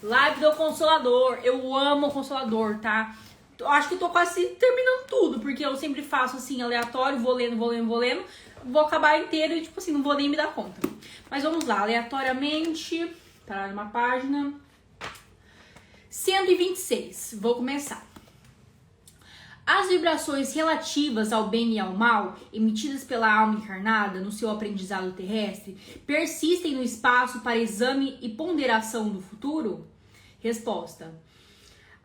Live do Consolador. Eu amo o Consolador, tá? Eu acho que tô quase terminando tudo, porque eu sempre faço assim, aleatório, vou lendo. Vou acabar inteiro e, tipo assim, não vou nem me dar conta. Mas vamos lá, aleatoriamente, parar numa página. 126, vou começar. As vibrações relativas ao bem e ao mal, emitidas pela alma encarnada no seu aprendizado terrestre, persistem no espaço para exame e ponderação do futuro? Resposta.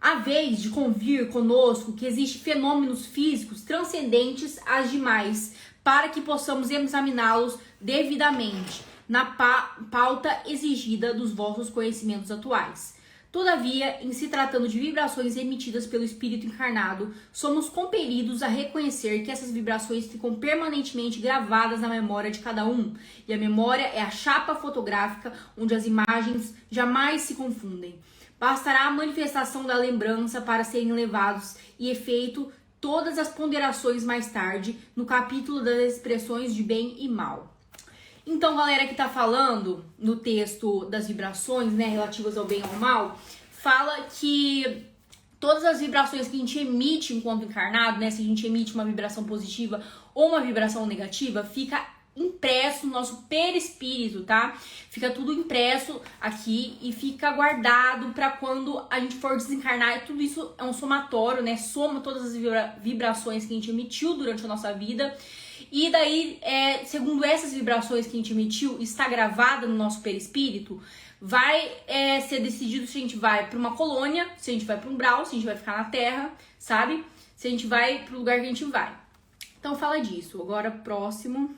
Há vez de convir conosco que existem fenômenos físicos transcendentes às demais, para que possamos examiná-los devidamente, na pauta exigida dos vossos conhecimentos atuais. Todavia, em se tratando de vibrações emitidas pelo espírito encarnado, somos compelidos a reconhecer que essas vibrações ficam permanentemente gravadas na memória de cada um, e a memória é a chapa fotográfica onde as imagens jamais se confundem. Bastará a manifestação da lembrança para serem levados e efeito todas as ponderações mais tarde, no capítulo das expressões de bem e mal. Então, galera que tá falando no texto das vibrações, né, relativas ao bem e ao mal, fala que todas as vibrações que a gente emite enquanto encarnado, né, se a gente emite uma vibração positiva ou uma vibração negativa, fica impresso no nosso perispírito, tá? Fica tudo impresso aqui e fica guardado para quando a gente for desencarnar. E tudo isso é um somatório, né? Soma todas as vibrações que a gente emitiu durante a nossa vida. E daí, segundo essas vibrações que a gente emitiu, está gravada no nosso perispírito, vai ser decidido se a gente vai para uma colônia, se a gente vai para um brau, se a gente vai ficar na Terra, sabe? Se a gente vai para o lugar que a gente vai. Então fala disso. Agora, próximo.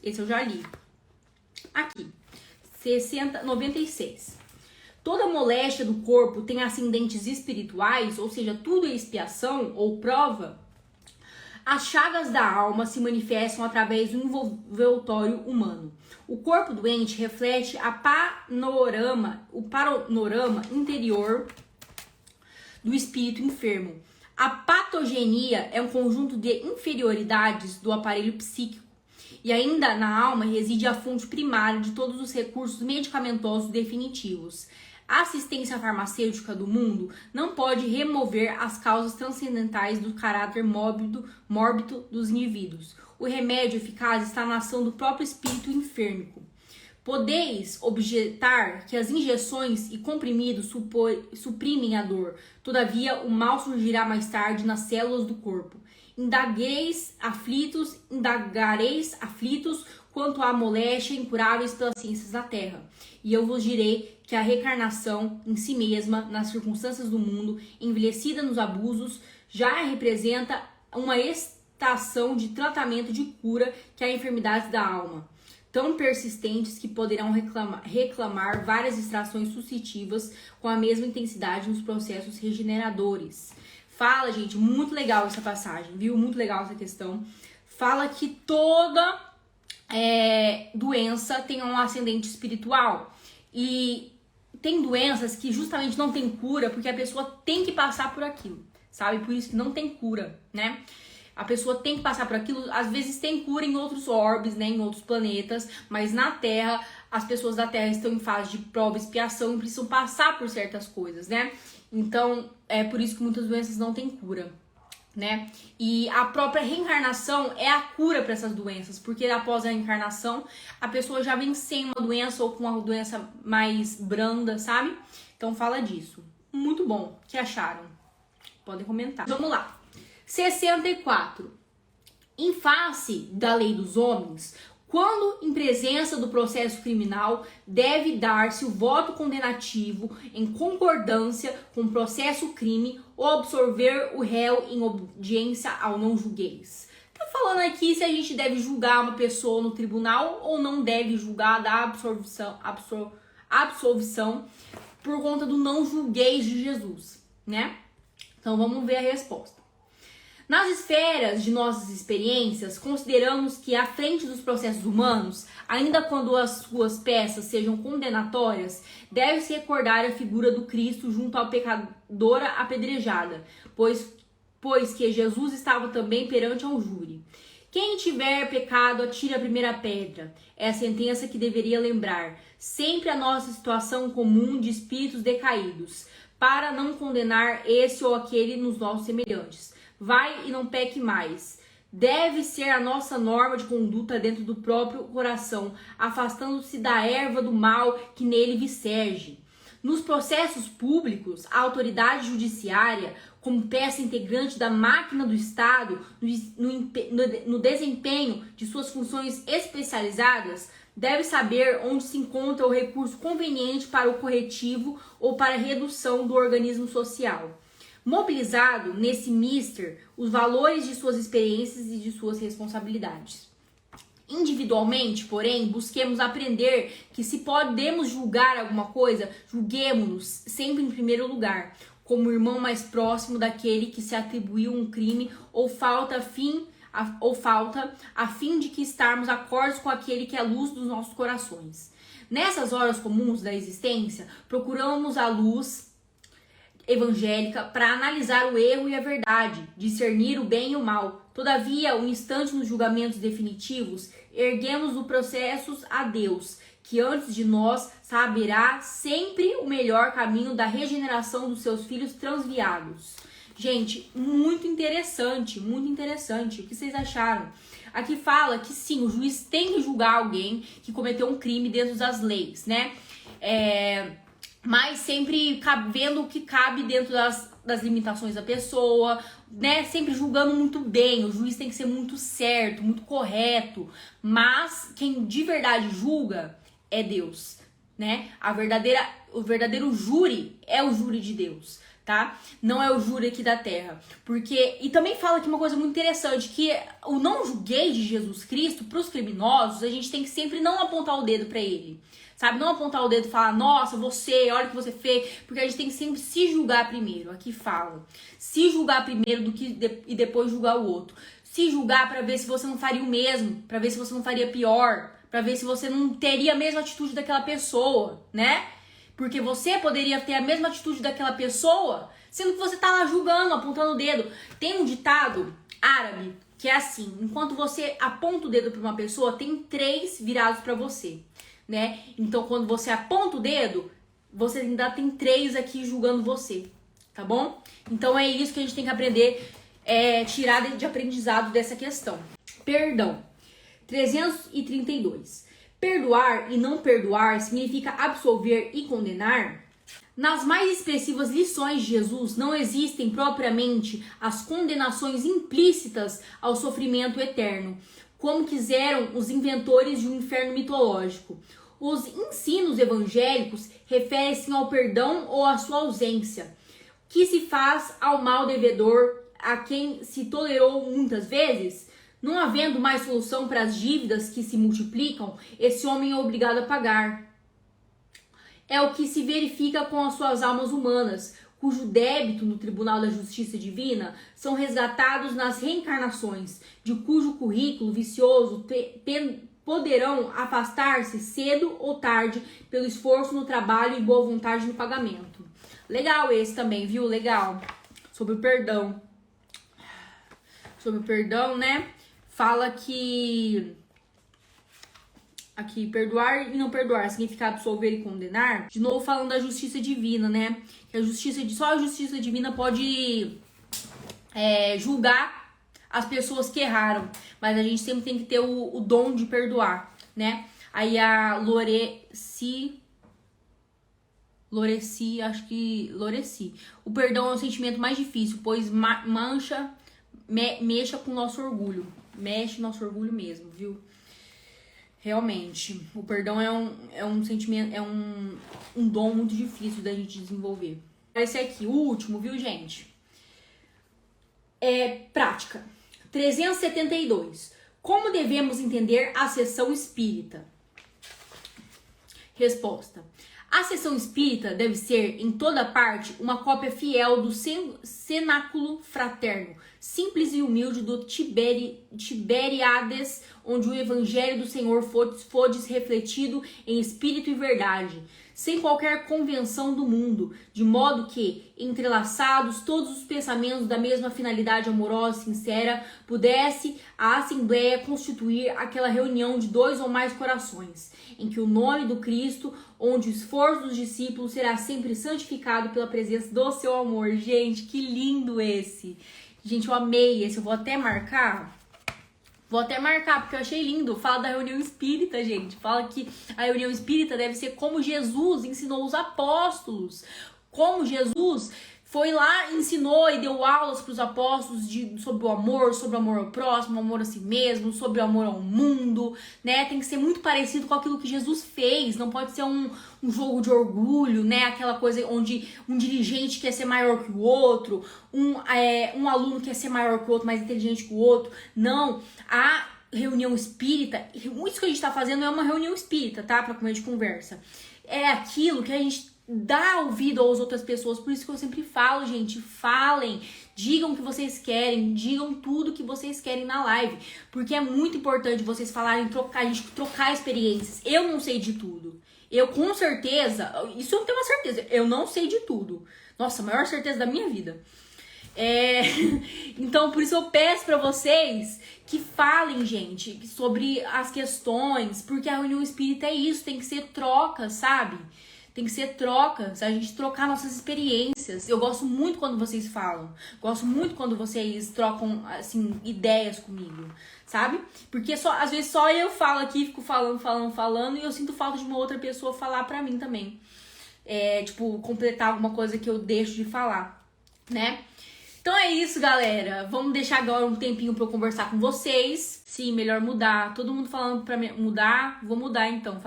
Esse eu já li. Aqui. 96. Toda moléstia do corpo tem ascendentes espirituais, ou seja, tudo é expiação ou prova. As chagas da alma se manifestam através do envoltório humano. O corpo doente reflete o panorama interior do espírito enfermo. A patogenia é um conjunto de inferioridades do aparelho psíquico. E ainda na alma reside a fonte primária de todos os recursos medicamentosos definitivos. A assistência farmacêutica do mundo não pode remover as causas transcendentais do caráter mórbido dos indivíduos. O remédio eficaz está na ação do próprio espírito enfermico. Podeis objetar que as injeções e comprimidos suprimem a dor. Todavia, o mal surgirá mais tarde nas células do corpo. Indagareis aflitos quanto à moléstia incuráveis pelas ciências da terra. E eu vos direi que a reencarnação em si mesma, nas circunstâncias do mundo, envelhecida nos abusos, já representa uma estação de tratamento de cura que há enfermidades da alma, tão persistentes que poderão reclamar várias extrações sucessivas com a mesma intensidade nos processos regeneradores. Fala, gente, muito legal essa passagem, viu? Muito legal essa questão. Fala que toda doença tem um ascendente espiritual. E tem doenças que justamente não tem cura porque a pessoa tem que passar por aquilo, sabe? Por isso que não tem cura, né? A pessoa tem que passar por aquilo. Às vezes tem cura em outros orbes, né? Em outros planetas. Mas na Terra, as pessoas da Terra estão em fase de prova e expiação e precisam passar por certas coisas, né? Então, é por isso que muitas doenças não têm cura, né? E a própria reencarnação é a cura para essas doenças, porque após a reencarnação, a pessoa já vem sem uma doença ou com uma doença mais branda, sabe? Então, fala disso. Muito bom. O que acharam? Podem comentar. Vamos lá. 64. Em face da lei dos homens, quando em presença do processo criminal, deve dar-se o voto condenativo em concordância com o processo crime ou absolver o réu em obediência ao não julgueis. Tá falando aqui se a gente deve julgar uma pessoa no tribunal ou não deve julgar da absolvição por conta do não julgueis de Jesus, né? Então vamos ver a resposta. Nas esferas de nossas experiências, consideramos que à frente dos processos humanos, ainda quando as suas peças sejam condenatórias, deve-se recordar a figura do Cristo junto à pecadora apedrejada, pois que Jesus estava também perante ao júri. Quem tiver pecado, atire a primeira pedra. É a sentença que deveria lembrar sempre a nossa situação comum de espíritos decaídos, para não condenar esse ou aquele nos nossos semelhantes. Vai e não peque mais. Deve ser a nossa norma de conduta dentro do próprio coração, afastando-se da erva do mal que nele vicerge. Nos processos públicos, a autoridade judiciária, como peça integrante da máquina do Estado, no desempenho de suas funções especializadas, deve saber onde se encontra o recurso conveniente para o corretivo ou para a redução do organismo social. Mobilizado nesse mister os valores de suas experiências e de suas responsabilidades. Individualmente, porém, busquemos aprender que se podemos julgar alguma coisa, julguemo-nos sempre em primeiro lugar, como o irmão mais próximo daquele que se atribuiu um crime ou falta a fim de que estarmos acordes com aquele que é a luz dos nossos corações. Nessas horas comuns da existência, procuramos a luz evangélica para analisar o erro e a verdade, discernir o bem e o mal. Todavia, um instante nos julgamentos definitivos, erguemos os processos a Deus, que antes de nós saberá sempre o melhor caminho da regeneração dos seus filhos transviados. Gente, muito interessante, muito interessante. O que vocês acharam? Aqui fala que sim, o juiz tem que julgar alguém que cometeu um crime dentro das leis, né? Mas sempre vendo o que cabe dentro das limitações da pessoa, né? Sempre julgando muito bem. O juiz tem que ser muito certo, muito correto. Mas quem de verdade julga é Deus, né? O verdadeiro júri é o júri de Deus, tá? Não é o júri aqui da terra. E também fala aqui uma coisa muito interessante, que o não julguei de Jesus Cristo para os criminosos, a gente tem que sempre não apontar o dedo para ele. Sabe, não apontar o dedo e falar, nossa, olha o que você fez, porque a gente tem que sempre se julgar primeiro. Aqui fala, se julgar primeiro e depois julgar o outro. Se julgar para ver se você não faria o mesmo, para ver se você não faria pior, para ver se você não teria a mesma atitude daquela pessoa, né? Porque você poderia ter a mesma atitude daquela pessoa, sendo que você tá lá julgando, apontando o dedo. Tem um ditado árabe que é assim, enquanto você aponta o dedo para uma pessoa, tem 3 virados para você, né? Então, quando você aponta o dedo, você ainda tem 3 aqui julgando você, tá bom? Então, é isso que a gente tem que aprender, tirar de aprendizado dessa questão. Perdão. 332. Perdoar e não perdoar significa absolver e condenar? Nas mais expressivas lições de Jesus, não existem propriamente as condenações implícitas ao sofrimento eterno, como quiseram os inventores de um inferno mitológico. Os ensinos evangélicos referem-se ao perdão ou à sua ausência, que se faz ao mal devedor a quem se tolerou muitas vezes. Não havendo mais solução para as dívidas que se multiplicam, esse homem é obrigado a pagar. É o que se verifica com as suas almas humanas, cujo débito no Tribunal da Justiça Divina são resgatados nas reencarnações, de cujo currículo vicioso poderão afastar-se cedo ou tarde pelo esforço no trabalho e boa vontade no pagamento. Legal esse também, viu? Legal. Sobre o perdão. Sobre o perdão, né? Fala que aqui, perdoar e não perdoar significa absolver e condenar. De novo falando da justiça divina, né? Que só a justiça divina pode julgar as pessoas que erraram. Mas a gente sempre tem que ter o dom de perdoar, né? Aí a Loreci. O perdão é o sentimento mais difícil, pois mexa com o nosso orgulho. Mexe nosso orgulho mesmo, viu? Realmente, o perdão é um sentimento, é um dom muito difícil da gente desenvolver. Esse aqui, o último, viu, gente? Prática. 372. Como devemos entender a sessão espírita? Resposta. A sessão espírita deve ser, em toda parte, uma cópia fiel do cenáculo fraterno, simples e humilde do Tiberíades, onde o evangelho do Senhor fodes refletido em espírito e verdade, sem qualquer convenção do mundo, de modo que, entrelaçados todos os pensamentos da mesma finalidade amorosa e sincera, pudesse a Assembleia constituir aquela reunião de 2 ou mais corações, em que o nome do Cristo, onde o esforço dos discípulos será sempre santificado pela presença do seu amor. Gente, que lindo esse! Gente, eu amei esse, eu vou até marcar. Porque eu achei lindo. Fala da reunião espírita, gente. Fala que a reunião espírita deve ser como Jesus ensinou os apóstolos. Como Jesus foi lá, ensinou e deu aulas para os apóstolos sobre o amor ao próximo, amor a si mesmo, sobre o amor ao mundo, né? Tem que ser muito parecido com aquilo que Jesus fez. Não pode ser um jogo de orgulho, né? Aquela coisa onde um dirigente quer ser maior que o outro, um aluno quer ser maior que o outro, mais inteligente que o outro. Não, a reunião espírita, isso que a gente tá fazendo é uma reunião espírita, tá? Pra comer de conversa. É aquilo que a gente dá ouvido às outras pessoas. Por isso que eu sempre falo, gente, falem, digam o que vocês querem, digam tudo que vocês querem na live, porque é muito importante vocês falarem, a gente trocar experiências. Eu não sei de tudo. Eu, com certeza, isso eu tenho uma certeza, eu não sei de tudo. Nossa, a maior certeza da minha vida. Então, por isso eu peço pra vocês que falem, gente, sobre as questões, porque a reunião espírita é isso, tem que ser troca, sabe? Tem que ser trocas, a gente trocar nossas experiências. Eu gosto muito quando vocês falam. Gosto muito quando vocês trocam, assim, ideias comigo, sabe? Porque às vezes só eu falo aqui, fico falando, e eu sinto falta de uma outra pessoa falar pra mim também. Tipo, completar alguma coisa que eu deixo de falar, né? Então é isso, galera. Vamos deixar agora um tempinho pra eu conversar com vocês. Sim, melhor mudar. Todo mundo falando pra mudar, vou mudar então.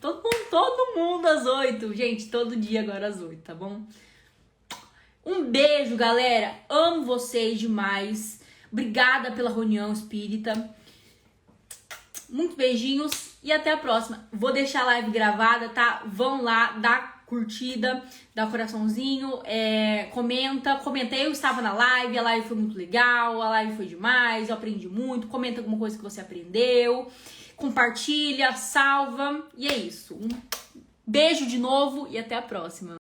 Todo mundo às 8. Gente, todo dia agora às 8, tá bom? Um beijo, galera. Amo vocês demais. Obrigada pela reunião espírita. Muitos beijinhos e até a próxima. Vou deixar a live gravada, tá? Vão lá, dá curtida, dá coraçãozinho, comenta, eu estava na live, a live foi muito legal, a live foi demais, eu aprendi muito, comenta alguma coisa que você aprendeu, compartilha, salva, e é isso. Um beijo de novo e até a próxima.